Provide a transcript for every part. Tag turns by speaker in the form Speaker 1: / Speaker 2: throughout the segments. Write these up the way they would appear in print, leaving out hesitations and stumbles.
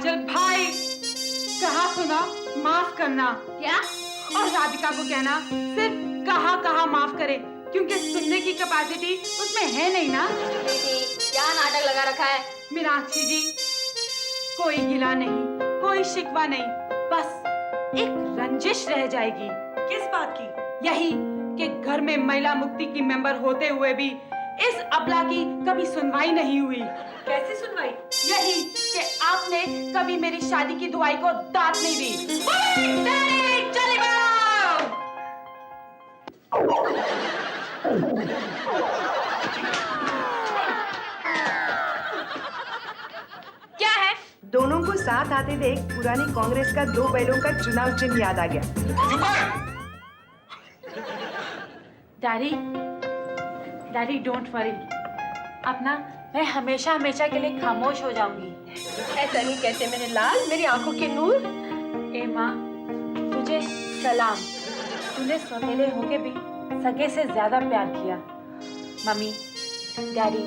Speaker 1: काजल भाई, कहा सुना माफ करना।
Speaker 2: क्या?
Speaker 1: और राधिका को कहना सिर्फ कहा माफ करे, क्योंकि सुनने की कैपेसिटी उसमें है नहीं ना।
Speaker 2: बेटी क्या नाटक लगा रखा है?
Speaker 1: मीनाक्षी जी, कोई गिला नहीं, कोई शिकवा नहीं, बस एक रंजिश रह जाएगी।
Speaker 3: किस बात की?
Speaker 1: यही कि घर में महिला मुक्ति की मेंबर होते हुए भी इस अबला की कभी सुनवाई नहीं हुई।
Speaker 3: कैसी सुनवाई?
Speaker 1: यही कि आपने कभी मेरी शादी की दुआई को दाद नहीं दी। चले
Speaker 2: क्या है?
Speaker 3: दोनों को साथ आते देख पुरानी कांग्रेस का 2 बैलों का चुनाव चिन्ह याद आ गया।
Speaker 1: डैडी डोंट वरी, अपना मैं हमेशा हमेशा के लिए खामोश हो जाऊंगी।
Speaker 3: ऐसा नहीं कहते मेरे लाल, मेरी आंखों के नूर।
Speaker 1: ए माँ, तुझे सलाम। तूने सौतेले होके भी सगे से ज्यादा प्यार किया। मम्मी, डैडी,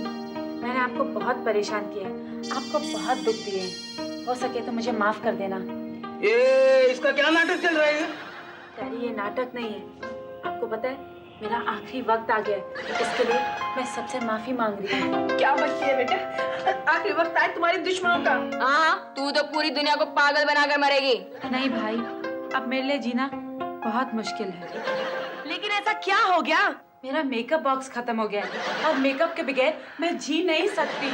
Speaker 1: मैंने आपको बहुत परेशान किया है, आपको बहुत दुख दिए। हो सके तो मुझे माफ कर देना।
Speaker 4: ये इसका क्या नाटक चल रहा है?
Speaker 1: डैडी, ये नाटक नहीं है। आपको पता है, मेरा आखिरी वक्त आ गया है, इसके लिए मैं सबसे माफी मांग रही हूँ।
Speaker 3: क्या बच्ची है बेटा, आखिरी वक्त आए तुम्हारे दुश्मनों का।
Speaker 2: हाँ, तू तो पूरी दुनिया को पागल बनाकर मरेगी।
Speaker 1: नहीं भाई, अब मेरे लिए जीना बहुत मुश्किल है।
Speaker 3: लेकिन ऐसा क्या हो गया?
Speaker 1: मेरा मेकअप बॉक्स खत्म हो गया है और मेकअप के बगैर मैं जी नहीं सकती।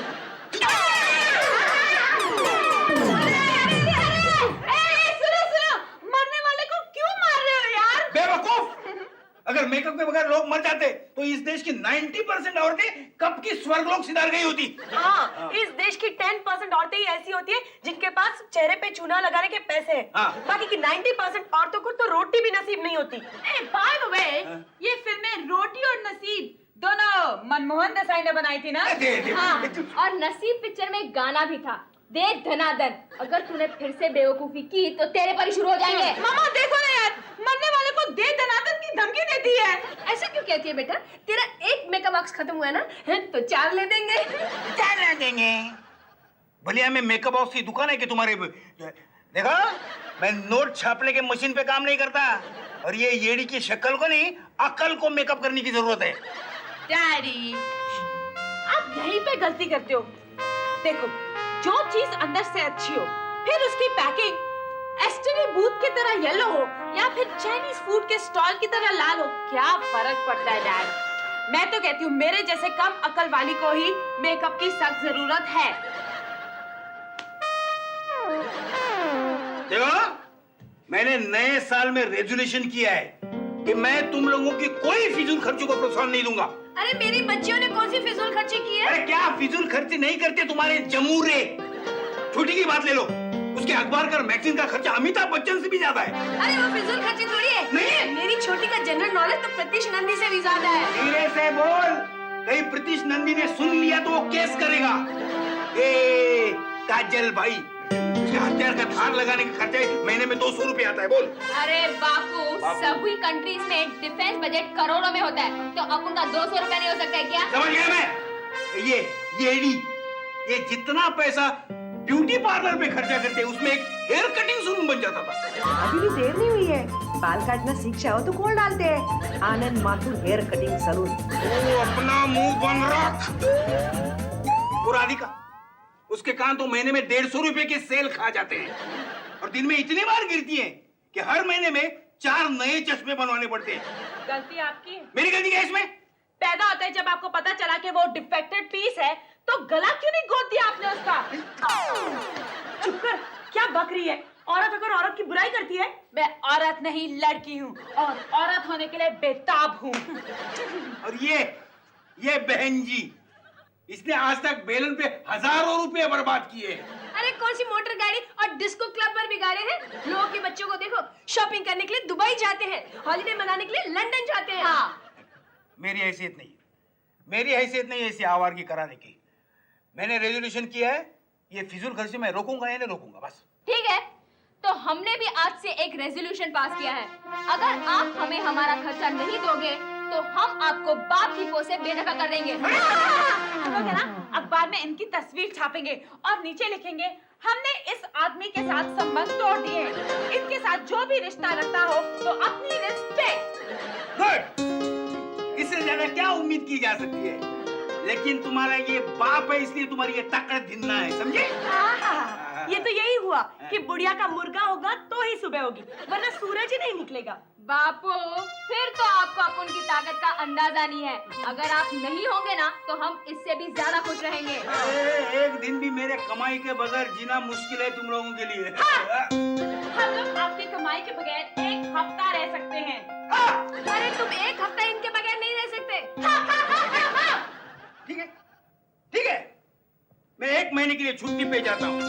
Speaker 1: सुनो, मरने वाले को क्यों मार रहे हो यार?
Speaker 4: बेवकूफ! अगर मेकअप के बगैर लोग मर जाते तो इस देश की 90% औरतें कब की स्वर्गलोक सिधार गई होती।
Speaker 3: हाँ, इस देश की 10% औरतें ही ऐसी होती है जिनके पास चेहरे पे चूना लगाने के पैसे हैं।
Speaker 4: हाँ।
Speaker 3: बाकी की 90% औरतों को तो रोटी भी नसीब नहीं होती।
Speaker 1: बाय द वे, ये फिल्में रोटी और नसीब दोनों मनमोहन देसाई ने बनाई थी ना?
Speaker 2: हाँ, और नसीब पिक्चर में गाना भी था, दे धनादन। अगर तूने फिर से बेवकूफी की तो तेरे पर ही शुरू हो जाएंगे।
Speaker 1: मामा देखो ना यार, मरने वाले को दे धनादन की धमकी देती है।
Speaker 2: ऐसा क्यों कहती है बेटा? तेरा एक मेकअप बॉक्स खत्म हुआ ना, तो 4 ले देंगे।
Speaker 4: 4 ले देंगे? भलिया में मेकअप बॉक्स की दुकान है कि तुम्हारे? देखो, मैं नोट छापने के मशीन पे काम नहीं करता, और ये येड़ी की शक्ल को नहीं, अकल को मेकअप करने की जरूरत है।
Speaker 1: डैडी, आप यहीं पे गलती करते हो। देखो, जो चीज अंदर से अच्छी हो, फिर उसकी पैकिंग एसटीडी बूथ की तरह येलो हो या फिर चाइनीज फूड के स्टॉल की तरह लाल हो, क्या फर्क पड़ता है डैड? मैं तो कहती हूँ मेरे जैसे कम अकल वाली को ही मेकअप की सख्त जरूरत है।
Speaker 4: देखो, मैंने नए साल में रेजोल्यूशन किया है कि मैं तुम लोगों की कोई फिजूल खर्चों को प्रोत्साहन नहीं दूंगा।
Speaker 2: अरे मेरी बच्चियों ने कौन सी फिजूल खर्ची की है?
Speaker 4: अरे क्या फिजूल खर्ची नहीं करते तुम्हारे जमूरे? छोटी की बात ले लो, उसके अखबार का मैगजीन का खर्चा अमिताभ बच्चन से भी ज्यादा है।
Speaker 2: अरे वो फिजूल खर्ची थोड़ी है।
Speaker 4: नहीं,
Speaker 2: मेरी छोटी का जनरल नॉलेज तो प्रतीश नंदी से भी ज्यादा है।
Speaker 4: धीरे से बोल, कहीं प्रतीश नंदी ने सुन लिया तो वो केस करेगा। ए काजल भाई, उसके हथियार का धार लगाने का खर्चा महीने में 200 रुपए आता है। बोल।
Speaker 2: अरे बापू, सभी कंट्रीज में डिफेंस बजट करोड़ों में होता है, तो अपन का 200 रुपया नहीं हो सकता है क्या?
Speaker 4: समझ गया मैं। ये जितना पैसा ब्यूटी पार्लर पे खर्चा करते उसमें एक हेयर कटिंग सलून बन जाता था।
Speaker 3: अभी भी देर नहीं हुई है, बाल काटना सीख जाओ तो कौन डालते हैं? आनंद माथुर हेयर कटिंग सलून।
Speaker 4: वो अपना मुंह बंद रख। और राधिका, उसके कान तो महीने में 150 रुपए के सेल खा जाते हैं, और दिन में इतनी बार गिरती हैं कि हर महीने में 4 नए चश्मे बनवाने पड़ते हैं।
Speaker 1: गलती आपकी है।
Speaker 4: मेरी गलती क्या है इसमें?
Speaker 1: पैदा होता है जब आपको पता चला कि वो डिफेक्टेड पीस है, तो गला क्यों नहीं गोद दिया आपने उसका? चुप कर, क्या बक रही है? औरत अगर औरत की बुराई करती है? मैं औरत नहीं, लड़की हूँ, और औरत होने के लिए बेताब हूँ।
Speaker 4: और ये बहन जी, इसने आज तक बेलन पे हजारों रुपए बर्बाद किए।
Speaker 2: अरे कौन सी मोटर गाड़ी और डिस्को क्लब पर बिगाड़े हैं? लोगों के बच्चों को देखो, शॉपिंग करने के लिए दुबई जाते हैं, हॉलिडे मनाने के लिए लंदन जाते हैं। हाँ।
Speaker 4: मेरी हैसियत नहीं ऐसी आवारगी कराने की। मैंने रेजोल्यूशन किया है, ये फिजूल खर्चे मैं रोकूंगा या नहीं रोकूंगा, बस।
Speaker 2: ठीक है, तो हमने भी आज से एक रेजोल्यूशन पास किया है। अगर आप हमें हमारा खर्चा नहीं दोगे तो हम आपको बाप की पोसे बेदखल कर देंगे।
Speaker 1: हम लोग है ना, अखबार में इनकी तस्वीर छापेंगे और नीचे लिखेंगे, हमने इस आदमी के साथ संबंध तोड़ दिए। इनके साथ जो भी रिश्ता रखता हो तो अपनी रिस्पेक्ट।
Speaker 4: गुड, इससे ज्यादा क्या उम्मीद की जा सकती है? लेकिन तुम्हारा ये बाप है इसलिए तुम्हारी ये ताकत धिन्ना है, समझे?
Speaker 3: ये तो यही हुआ कि बुढ़िया का मुर्गा होगा तो ही सुबह होगी, वरना सूरज ही नहीं निकलेगा।
Speaker 2: बापू, फिर तो आपको अब उनकी ताकत का अंदाजा नहीं है। अगर आप नहीं होंगे ना तो हम इससे भी ज्यादा खुश रहेंगे।
Speaker 4: एक दिन भी मेरे कमाई के बगैर जीना मुश्किल है तुम लोगों के लिए।
Speaker 1: हम लोग आपकी कमाई के बगैर एक हफ्ता रह सकते हैं।
Speaker 2: अरे तुम एक हफ्ता इनके बगैर नहीं रह सकते।
Speaker 4: ठीक है, ठीक है, मैं 1 महीने के लिए छुट्टी पे जाता हूँ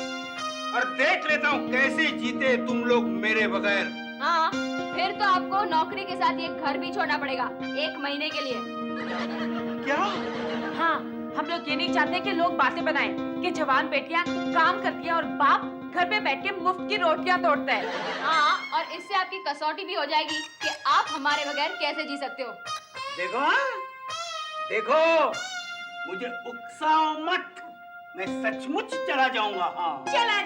Speaker 4: और देख लेता हूँ कैसे जीते तुम लोग मेरे बगैर।
Speaker 2: हाँ, फिर तो आपको नौकरी के साथ ये घर भी छोड़ना पड़ेगा 1 महीने के लिए।
Speaker 4: क्या?
Speaker 1: हाँ, हम लोग ये नहीं चाहते कि लोग बातें बनाएं कि जवान बेटियां काम करती है और बाप घर पे बैठ के मुफ्त की रोटियां तोड़ता है।
Speaker 2: हाँ, और इससे आपकी कसौटी भी हो जाएगी कि आप हमारे बगैर कैसे जी सकते हो।
Speaker 4: देखो, हाँ? देखो, मुझे उकसाओ मत, मैं सचमुच चला जाऊंगा। हाँ,
Speaker 3: चला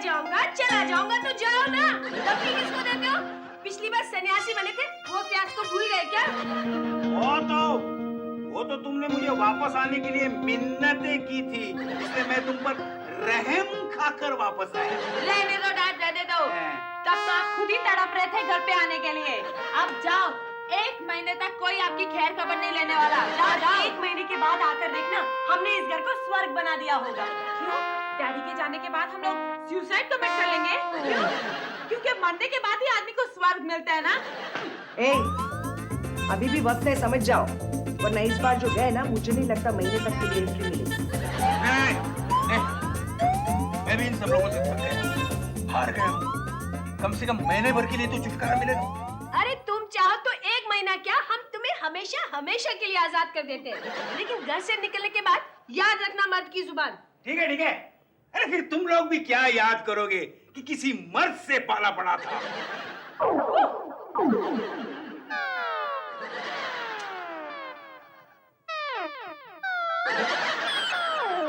Speaker 3: जाऊंगा तो जाओ ना। धमकी किसको देते हो? पिछली बार सन्यासी बने थे, वो प्यास को भूल गए क्या?
Speaker 4: वो तो तुमने मुझे वापस आने के लिए मिन्नतें की थी, इसलिए मैं तुम पर रहम खाकर वापस आया।
Speaker 1: रहने दो डैड, रहने दो। तब तो आप खुद ही तड़प रहे थे घर पे आने के लिए। अब जाओ, 1 महीने तक कोई आपकी खैर खबर नहीं लेने वाला।
Speaker 3: जाओ, 1 महीने के बाद आकर देखना, हमने इस घर को स्वर्ग बना दिया होगा।
Speaker 1: क्यों? डैडी के जाने के बाद हम लोग सुसाइड कमिट कर लेंगे। क्यों? क्योंकि मरने के बाद ही आदमी को स्वर्ग मिलता है ना।
Speaker 5: अभी भी वक्त है, समझ जाओ, वरना इस बार जो गए ना, मुझे नहीं लगता महीने तक के लिए एंट्री मिलेगी।
Speaker 4: मैं भी इन सब लोगों से थक गया, हार गया हूँ। कम से कम महीने भर के लिए तो छुटकारा मिलेगा।
Speaker 3: अरे तुम चाहो तो 1 महीना क्या, हम तुम्हें हमेशा हमेशा के लिए आजाद कर देते हैं। लेकिन घर से निकलने के बाद याद रखना मर्द की जुबान।
Speaker 4: ठीक है, ठीक है। अरे फिर तुम लोग भी क्या याद करोगे कि किसी मर्द से पाला पड़ा था।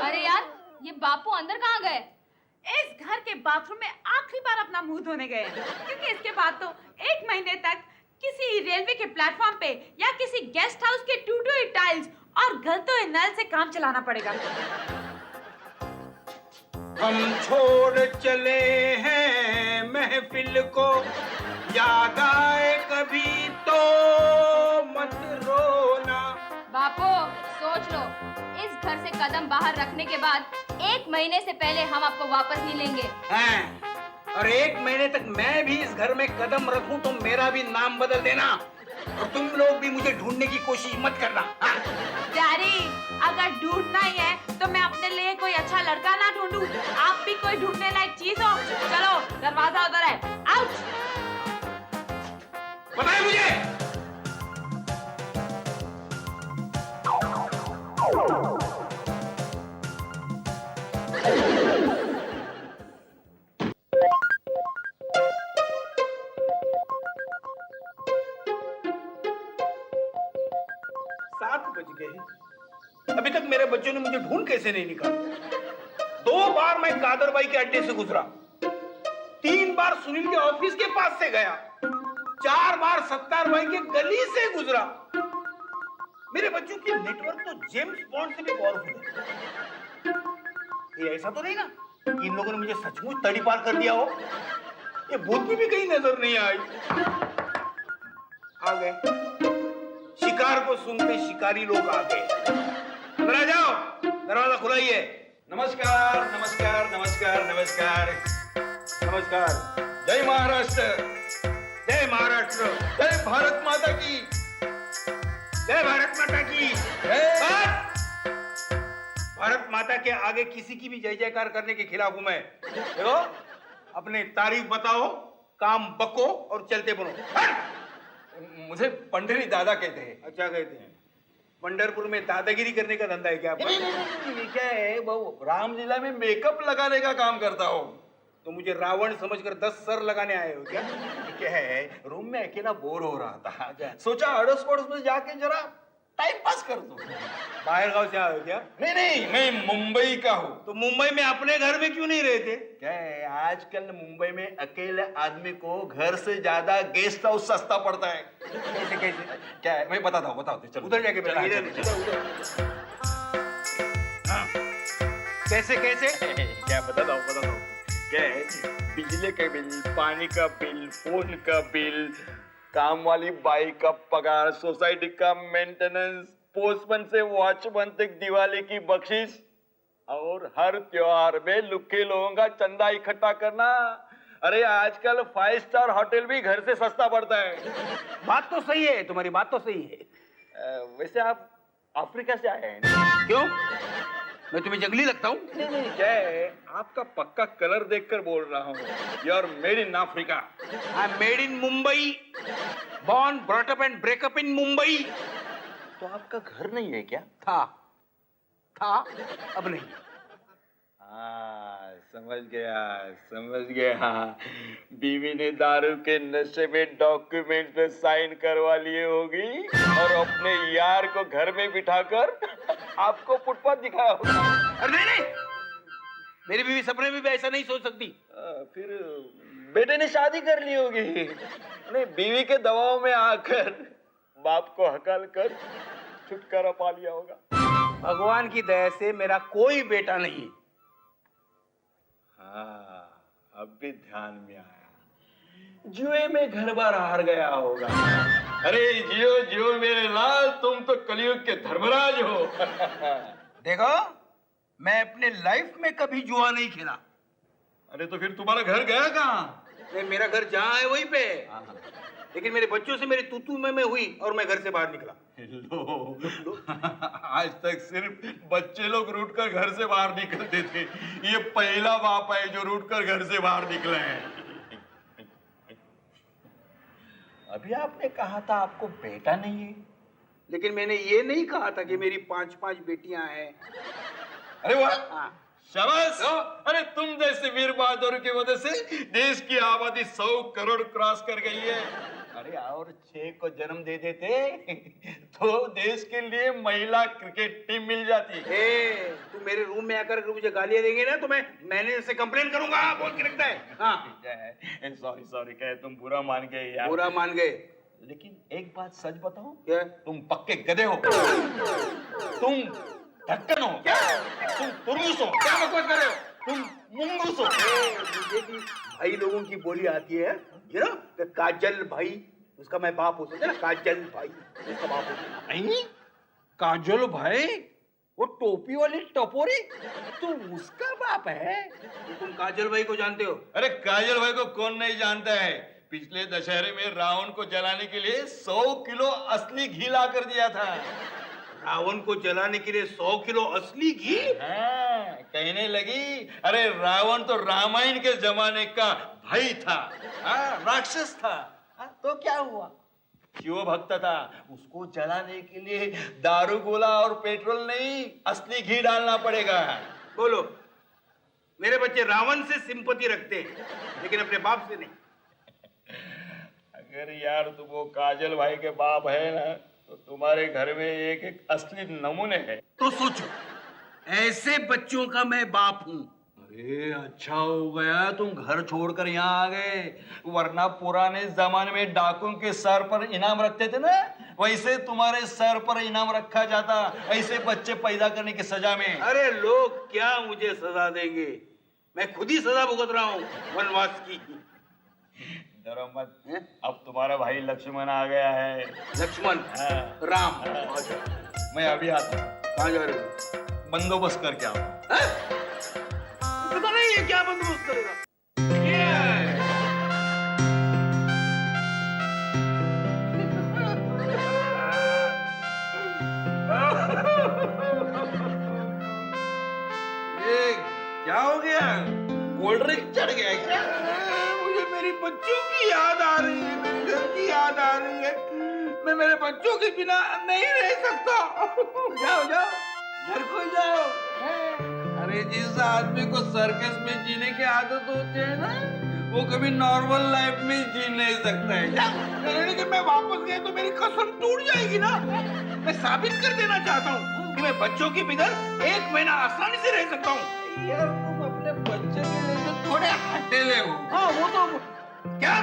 Speaker 2: अरे यार, ये बापू अंदर कहाँ गए?
Speaker 1: इस घर के बाथरूम में आखिरी बार अपना मुंह धोने गए, क्योंकि इसके बाद तो 1 महीने तक किसी रेलवे के प्लेटफॉर्म पे या किसी गेस्ट हाउस के टूटे हुए टाइल्स और गलते हुए नल से काम चलाना पड़ेगा।
Speaker 4: हम छोड़ चले हैं महफिल को, याद आए कभी तो मत रोना।
Speaker 2: बापू, सोच लो, इस घर से कदम बाहर रखने के बाद 1 महीने से पहले हम आपको वापस नहीं लेंगे।
Speaker 4: हैं? और 1 महीने तक मैं भी इस घर में कदम रखूं तो मेरा भी नाम बदल देना, और तुम लोग भी मुझे ढूंढने की कोशिश मत करना। हाँ?
Speaker 1: डैडी, अगर ढूंढना ही है तो मैं अपने लिए कोई अच्छा लड़का ना ढूंढूं, आप भी कोई ढूंढने लायक चीज हो। चलो, दरवाजा उधर है, आउट।
Speaker 4: बताए मुझे। बज गए, अभी तक मेरे बच्चों ने मुझे ढूंढ कैसे नहीं निकाला। 2 बार मैं कादर भाई के अड्डे से गुजरा, 3 बार सुनील के ऑफिस के पास से गया, 4 बार सत्तार भाई के गली से गुजरा। मेरे बच्चों की नेटवर्क तो जेम्स बॉन्ड से भी पावरफुल है। ये ऐसा तो नहीं ना कि इन लोगों ने मुझे सचमुच तड़ी पार कर दिया हो। ये भूत भी कहीं नजर नहीं आई। आ गए, शिकार को सुनते शिकारी लोग आ गए। अंदर आ जाओ, दरवाजा खुला ही है। नमस्कार नमस्कार नमस्कार नमस्कार नमस्कार। जय महाराष्ट्र, जय महाराष्ट्र, जय भारत माता की, जय भारत माता की। भारत माता के आगे किसी की भी जय जयकार करने के खिलाफ हूं मैं। देखो, अपने तारीफ बताओ, काम बको और चलते बनो।
Speaker 6: मुझे पंडरी दादा कहते हैं।
Speaker 4: अच्छा कहते हैं। पंढरपुर में दादागिरी करने का धंधा है क्या?
Speaker 6: नहीं, क्या है वो रामलीला में मेकअप लगाने का काम करता हो।
Speaker 4: तो मुझे रावण समझकर 10 सर लगाने आए हो क्या?
Speaker 6: क्या है, रूम में अकेला बोर हो रहा था, सोचा अड़ोस पड़ोस में जाके जरा टाइम पास कर दो।
Speaker 4: बाहर गांव से आए हो क्या?
Speaker 6: नहीं नहीं, मैं मुंबई का हूँ।
Speaker 4: तो मुंबई में अपने घर में क्यों नहीं रहते?
Speaker 6: क्या है, आजकल मुंबई में अकेले आदमी को घर से ज्यादा गेस्ट हाउस सस्ता पड़ता है।
Speaker 4: कैसे कैसे?
Speaker 6: क्या है, मैं बताता हूँ, बताओ चलो।
Speaker 4: उधर जाके
Speaker 6: चलो,
Speaker 4: बैठा,
Speaker 6: चलो,
Speaker 4: इधर
Speaker 6: चलो।
Speaker 4: उधर। हाँ। कैसे कैसे?
Speaker 6: क्या बताता हूँ। क्या है, बिजली का बिल, पानी का बिल, फोन का बिल, काम वाली बाई का पगार, सोसाइटी का मेंटेनेंस, पोस्टमैन से वॉचमैन तक दिवाली की बख्शिश, और हर त्योहार में लुक्के लोगों का चंदा इकट्ठा करना। अरे आजकल 5 स्टार होटल भी घर से सस्ता पड़ता है।
Speaker 4: बात तो सही है, तुम्हारी बात तो सही है।
Speaker 6: वैसे आप अफ्रीका से आए हैं ना?
Speaker 4: क्यों? मैं तुम्हें जंगली लगता हूँ?
Speaker 6: नहीं नहीं, क्या है, आपका पक्का कलर देखकर बोल रहा हूँ। You are made in Africa.
Speaker 4: I am made in Mumbai, born brought up and breakup in Mumbai.
Speaker 6: तो आपका घर नहीं है क्या?
Speaker 4: था, अब नहीं।
Speaker 6: हाँ, समझ गया। बीवी ने दारू के नशे में डॉक्यूमेंट पे साइन करवा लिए होगी और अपने यार को घर में बिठाकर आपको फुटपाथ दिखाया होगा।
Speaker 4: अरे नहीं, मेरी बीवी सपने में भी ऐसा नहीं सोच सकती।
Speaker 6: फिर बेटे ने शादी कर ली होगी। नहीं, बीवी के दबाव में आकर बाप को हकल कर छुटकारा पा लिया होगा।
Speaker 4: भगवान की दया से मेरा कोई बेटा नहीं है।
Speaker 6: हाँ, अब भी ध्यान में आया। जुए में घर बार हार गया होगा। अरे जियो मेरे लाल, तुम तो कलयुग के धर्मराज हो।
Speaker 4: देखो, मैं अपने लाइफ में कभी जुआ नहीं खेला।
Speaker 6: अरे तो फिर तुम्हारा घर गया कहाँ?
Speaker 4: नहीं, मेरा घर जहाँ है वहीं पे। लेकिन मेरे बच्चों से मेरी तू में हुई और मैं घर से बाहर निकला।
Speaker 6: लो। आज तक सिर्फ बच्चे लोग रूठ कर घर से बाहर निकलते थे। ये पहला बाप है जो रूठ कर घर से बाहर निकले हैं। अभी आपने कहा था आपको बेटा नहीं है।
Speaker 4: लेकिन मैंने ये नहीं कहा था कि मेरी 5 बेटियां हैं।
Speaker 6: अरे वाह,
Speaker 4: हाँ।
Speaker 6: शाबाश। अरे तुम जैसे वीर बहादुर की वजह से देश की आबादी 100 करोड़ क्रॉस कर गई है। अरे और 6 को जन्म दे देते तो देश के लिए महिला क्रिकेट टीम मिल जाती।
Speaker 4: तू मेरे रूम में आकर अगर मुझे गालियां देंगे ना तो मैं मैनेजर से कंप्लेन करूंगा। बोल के रखता है। हाँ।
Speaker 6: सॉरी कहे, तुम बुरा मान गए यार।
Speaker 4: बुरा मान गए।
Speaker 6: लेकिन एक बात सच बताओ,
Speaker 4: क्या?
Speaker 6: तुम पक्के गधे हो। तुम ढक्कन हो।
Speaker 4: क्या?
Speaker 6: तुम तुरमुस हो।
Speaker 4: क्या बकवास कर रहे हो?
Speaker 6: तुम मुंगूस हो।
Speaker 4: मुझे भी भाई लोगों की बोली आती है, यू नो, काजल भाई, उसका मैं बाप हो सकता है ना, काजल भाई उसका बाप हो सकता।
Speaker 6: नहीं, काजल भाई, वो टोपी वाली टपोरी, तू उसका बाप है।
Speaker 4: तुम काजल भाई को जानते हो?
Speaker 6: अरे काजल भाई को कौन नहीं जानता है। पिछले दशहरे में रावण को जलाने के लिए 100 किलो असली घी ला कर दिया था।
Speaker 4: रावण को जलाने के लिए 100 किलो असली घी?
Speaker 6: हाँ, कहने लगी, अरे रावण तो रामायण के जमाने का भाई था। हाँ, राक्षस था। हाँ, तो क्या हुआ? शिव भक्त था, उसको जलाने के लिए दारू गोला और पेट्रोल नहीं, असली घी डालना पड़ेगा।
Speaker 4: बोलो, मेरे बच्चे रावण से सिंपैथी रखते हैं लेकिन अपने बाप से नहीं।
Speaker 6: अगर यार तुम वो काजल भाई के बाप है ना, तो तुम्हारे घर में एक असली नमूने है।
Speaker 4: तो सोचो, ऐसे बच्चों का मैं बाप हूँ।
Speaker 6: अरे अच्छा हो गया तुम घर छोड़कर यहाँ आ गए, वरना पुराने जमाने में डाकुओं के सर पर इनाम रखते थे ना, वैसे तुम्हारे सर पर इनाम रखा जाता ऐसे बच्चे पैदा करने की सजा में।
Speaker 4: अरे लोग क्या मुझे सजा देंगे, मैं खुद ही सजा भुगत रहा हूँ वनवास की।
Speaker 6: डरो मत, अब तुम्हारा भाई लक्ष्मण आ गया है।
Speaker 4: लक्ष्मण?
Speaker 6: हाँ।
Speaker 4: राम?
Speaker 6: मैं अभी आता हूँ।
Speaker 4: कहाँ जा रहे हो?
Speaker 6: बंदोबस्त करके आओ।
Speaker 4: पता नहीं ये क्या बंदोबस्त करेगा।
Speaker 6: ये क्या हो गया? कोल्ड ड्रिंक चढ़ गया क्या?
Speaker 4: मुझे मेरी बच्चों की याद आ रही है, मेरे घर की याद आ रही है। मैं मेरे बच्चों के बिना नहीं रह सकता। जाओ घर को जाओ।
Speaker 6: अरे जिस आदमी को सर्कस में जीने की आदत होती है ना, वो कभी नॉर्मल लाइफ में जी नहीं सकता है।
Speaker 4: क्या? लेकिन मैं वापस गया तो मेरी कसम टूट जाएगी ना। मैं साबित कर देना चाहता हूँ कि मैं बच्चों के बगैर 1 महीना आसानी से रह सकता हूँ।
Speaker 6: यार तुम अपने बच्चे के लिए तो थोड़े हटेले हो।
Speaker 4: हाँ वो तो क्या?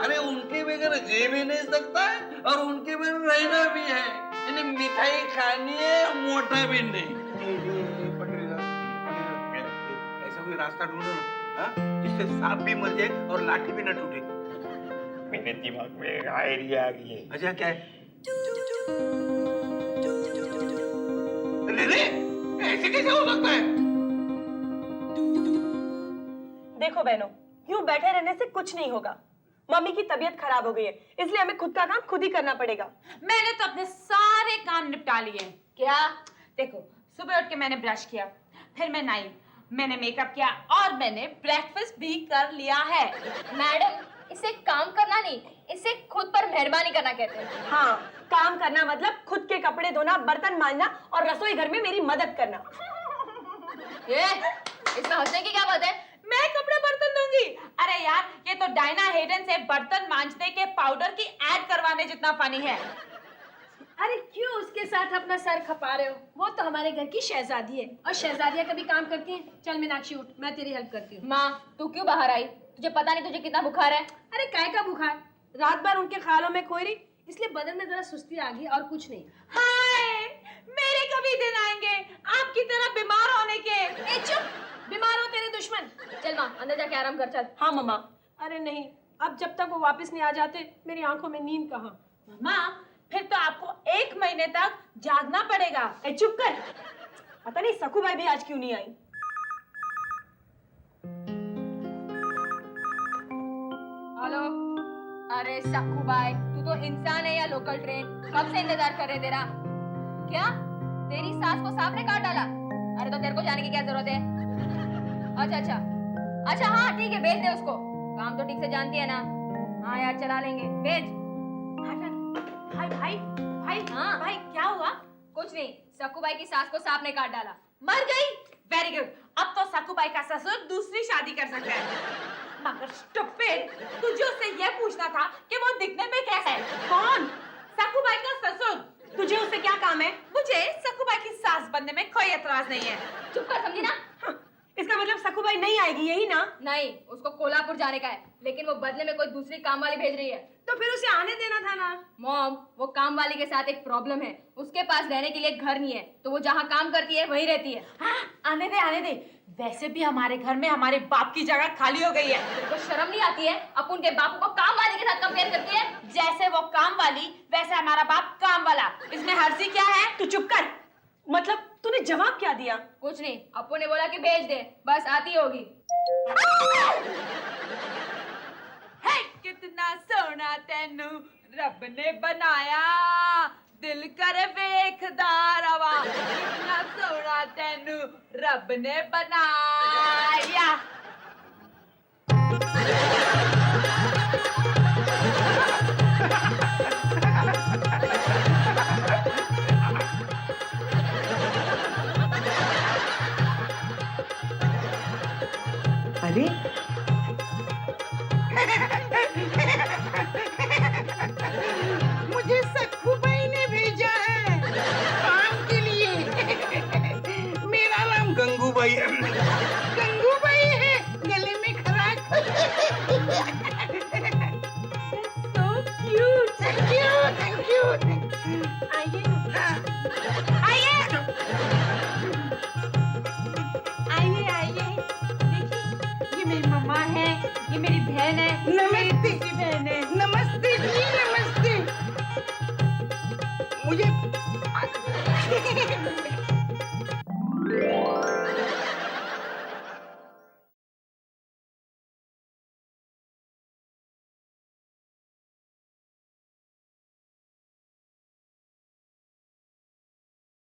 Speaker 6: अरे उनके बगैर जी भी नहीं सकता है और उनके बगैर रहना भी है। यानी मिठाई खानी है, मोटा भी नहीं।
Speaker 4: ऐसा कोई रास्ता ढूंढो ना, हाँ? जिससे सांप भी मर जाए और लाठी भी न टूटे।
Speaker 6: मेरे दिमाग में एक आइडिया आ गई है।
Speaker 4: अच्छा क्या है? अरे ऐसे कैसे हो सकता है?
Speaker 3: देखो बहनों, यूं बैठे रहने से कुछ नहीं होगा। मम्मी की तबीयत खराब हो गई है, इसलिए हमें खुद का काम खुद ही करना पड़ेगा।
Speaker 1: मैंने तो अपने सारे काम निपटा लिए हैं।
Speaker 2: क्या?
Speaker 1: देखो, सुबह उठ के मैंने ब्रश किया, फिर मैं नहाई, मैंने मेकअप किया और मैंने ब्रेकफास्ट भी कर लिया है।
Speaker 2: मैडम, इसे काम करना नहीं, इसे खुद पर मेहरबानी करना कहते हैं।
Speaker 3: हाँ, काम करना मतलब खुद के कपड़े धोना, बर्तन मांजना और रसोई घर में मेरी मदद करना।
Speaker 2: ये इसमें हंसने की क्या बात है?
Speaker 1: मैं कपड़े बर्तन दूंगी? अरे यार, ये तो डायना हेडन से बर्तन मांजने के पाउडर की ऐड करवाने जितना फनी है।
Speaker 3: अरे क्यों उसके साथ अपना सर खपा रहे हो? वो तो हमारे घर की शहजादी है और शहजादियां कभी काम करती हैं। चल मीनाक्षी उठ, मैं तेरी हेल्प करती हूँ।
Speaker 2: माँ, तू क्यों बाहर आई? तुझे पता नहीं तुझे कितना बुखार है?
Speaker 3: अरे काय का बुखार? रात भर उनके ख्यालों में खोई रही, इसलिए बदन में जरा सुस्ती आ गई और कुछ नहीं।
Speaker 1: हाय, मेरे कभी दिन आएंगे आपकी तरह बीमार होने के।
Speaker 3: ए चुप, बीमार हो तेरे दुश्मन।
Speaker 2: चल माँ, अंदर जाके आराम कर। चल।
Speaker 3: हाँ मम्मा। अरे नहीं, अब जब तक वो वापस नहीं आ जाते मेरी आंखों में नींद कहाँ।
Speaker 1: माँ, फिर तो आपको 1 महीने तक जागना पड़ेगा।
Speaker 3: ए चुप कर, पता नहीं सकू भाई भी आज क्यों नहीं आई।
Speaker 2: हेलो। अरे सक्कू भाई, तू तो इंसान है या लोकल ट्रेन? कब से इंतजार कर रहे तेरा? क्या? तेरी सास को सांप ने काट डाला? अरे तो तेरे को जाने की क्या जरूरत है? अच्छा, हाँ ठीक है, भेज दे उसको। काम तो ठीक से जानती है ना? हाँ यार, चला लेंगे, भेज।
Speaker 1: भाई,
Speaker 2: हाँ
Speaker 1: भाई क्या हुआ?
Speaker 2: कुछ नहीं, सक्कू भाई की सास को सांप ने काट डाला।
Speaker 1: मर गई? वेरी गुड, अब तो सक्कूबाई का ससुर दूसरी शादी कर सकता है। मगर स्टूपिड, तुझे उससे यह पूछना था कि वो दिखने में कैसा है।
Speaker 3: कौन?
Speaker 1: सक्कूबाई का ससुर।
Speaker 3: तुझे उससे क्या काम है?
Speaker 1: मुझे सक्कूबाई की सास बनने में कोई एतराज नहीं है।
Speaker 2: चुप कर, समझी ना?
Speaker 3: हाँ, इसका मतलब सकू भाई नहीं आएगी, यही ना?
Speaker 2: नहीं, उसको कोल्हापुर जाने का है, लेकिन वो बदले में कोई दूसरी काम वाली भेज रही है।
Speaker 3: तो फिर उसे आने देना था ना।
Speaker 2: मॉम, वो काम वाली के साथ एक प्रॉब्लम है। उसके पास रहने के लिए घर नहीं है, तो वो जहाँ काम करती है वहीं रहती है।
Speaker 1: हाँ, आने दे। वैसे भी हमारे घर में हमारे बाप की जगह खाली हो गई है।
Speaker 2: तेरे को शर्म नहीं आती है? अपन के बापू को काम वाली के साथ कंपेयर करती है।
Speaker 1: जैसे वो काम वाली, वैसे हमारा बाप काम वाला। इसमें हर्जी क्या है?
Speaker 3: तू चुप कर। मतलब तूने जवाब क्या दिया?
Speaker 2: कुछ नहीं, अपू ने बोला कि भेज दे, बस आती होगी।
Speaker 1: है कितना सोना तेनू रब ने बनाया, दिल कर वेखदारवा। कितना सोना तेनू रब ने बनाया।
Speaker 5: अरे
Speaker 7: मुझे सक्कूबाई ने भेजा है काम के लिए।
Speaker 4: मेरा नाम गंगूबाई है।
Speaker 7: गंगूबाई है, गले में खराक।
Speaker 1: So cute.
Speaker 7: Thank you.
Speaker 1: आइए, देखिए, ये मेरी मम्मा है, ये मेरी बहन है, मेरी दूसरी बहन है।
Speaker 7: नमस्ते जी, नमस्ते।
Speaker 4: मुझे